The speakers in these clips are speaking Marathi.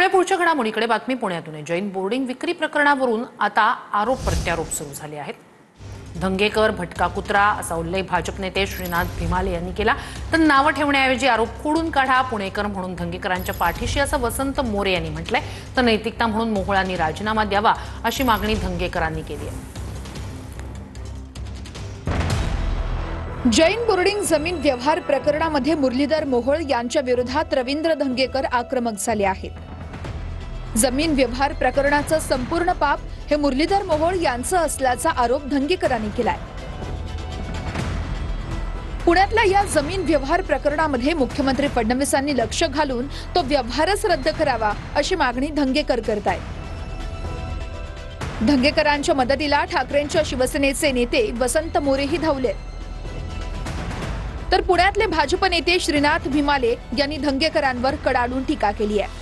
त्यामुळे पुढच्या घडामोडीकडे बातमी पुण्यातून आहे। जैन बोर्डिंग विक्री प्रकरणावरून आता आरोप प्रत्यारोप सुरू झाले आहेत। धंगेकर भटका कुत्रा असा उल्लेख भाजप नेते श्रीनाथ भिमाले यांनी केला। तर नाव ठेवण्याऐवजी आरोप खोडून काढा, पुणेकर म्हणून धंगेकरांच्या पाठीशी असं वसंत मोरे यांनी म्हटलंय। तर नैतिकता म्हणून मोहोळांनी राजीनामा द्यावा अशी मागणी धंगेकरांनी केली आहे। जैन बोर्डिंग जमीन व्यवहार प्रकरणामध्ये मुरलीधर मोहोळ यांच्या विरोधात रवींद्र धंगेकर आक्रमक झाले आहेत। जमीन व्यवहार प्रकरणाचं संपूर्ण पाप हे मुरलीधर मोहोळ यांचं असल्याचा आरोप धंगेकरांनी केलाय। पुण्यातल्या या जमीन व्यवहार प्रकरणामध्ये मुख्यमंत्री फडणवीसांनी लक्ष घालून तो व्यवहारच रद्द करावा अशी मागणी धंगेकर करतायत। धंगेकरांच्या मदतीला ठाकरेंच्या शिवसेनेचे नेते वसंत मोरेही धावले। तर पुण्यातले भाजप नेते श्रीनाथ भिमाले यांनी धंगेकरांवर कडाडून टीका केली आहे।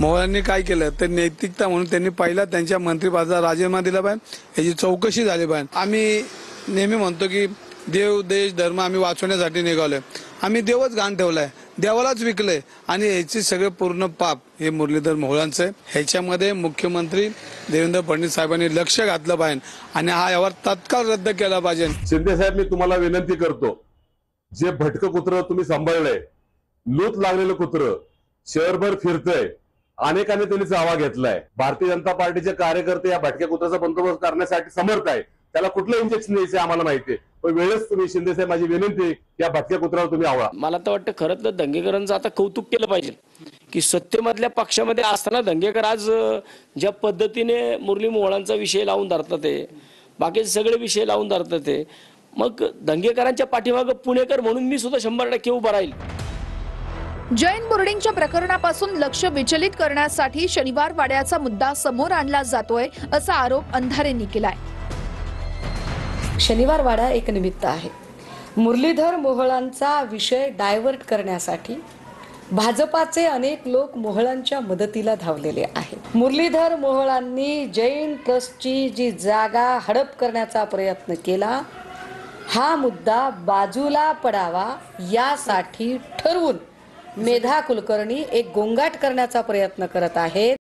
मोहोळांनी काय केलं तर नैतिकता म्हणून त्यांनी पहिला त्यांच्या मंत्रिपदाचा राजीनामा दिला पाहिजे, याची चौकशी झाली पाहिजे। आम्ही नेहमी म्हणतो की देव देश धर्म आम्ही वाचवण्यासाठी निघालोय, आम्ही देवच घाण ठेवलाय, देवालाच विकलंय आणि याचे सगळे पूर्ण पाप हे मुरलीधर मोहोळांचं आहे। ह्याच्यामध्ये मुख्यमंत्री देवेंद्र फडणवीस साहेबांनी लक्ष घातलं पाहिजे आणि हा यावर तात्काळ रद्द केला पाहिजे। शिंदे साहेब, मी तुम्हाला विनंती करतो, जे भटकं कुत्र तुम्ही सांभाळलंय, लूत लागलेलं कुत्र शहरभर फिरतंय, अनेकांनी त्यांनी चावा घेतलाय। भारतीय जनता पार्टीचे कार्यकर्ते या भटक्या कुत्र्याचा बंदोबस्त करण्यासाठी समर्थ आहे। त्याला कुठलं इंजेक्शन द्यायचं आम्हाला माहितीये, पण वेळेस तुम्ही शिंदे साहेब, माझी विनंती या भटक्या कुत्र्यावर तुम्ही आवळा। मला तर वाटतं खरं तर धंगेकरांचं आता कौतुक केलं पाहिजे की सत्तेमधल्या पक्षामध्ये असताना धंगेकर आज ज्या पद्धतीने मुरली मोहोळांचा विषय लावून धरतात, ते बाकीचे सगळे विषय लावून धरतात, ते मग दंगेकरांच्या पाठीमागे पुणेकर म्हणून मी सुद्धा 100% उभा राहील। जैन बोर्डिंगच्या प्रकरणापासून लक्ष विचलित करण्यासाठी शनिवार वाड्याचा मुद्दा समोर आणला जातोय असा आरोप अंधारेंनी केलाय। शनिवार वाडा एक निमित्त आहे। मुरलीधर मोहोळांचा विषय डायव्हर्ट करण्यासाठी भाजपाचे अनेक लोक मोहोळांच्या मदतीला धावलेले आहेत। मुरलीधर मोहोळांनी जैन ट्रस्टची जी जागा हडप करण्याचा प्रयत्न केला, हा मुद्दा बाजूला पडावा यासाठी ठरवून मेधा कुलकर्णी एक गोंगाट करण्याचा प्रयत्न करत आहेत।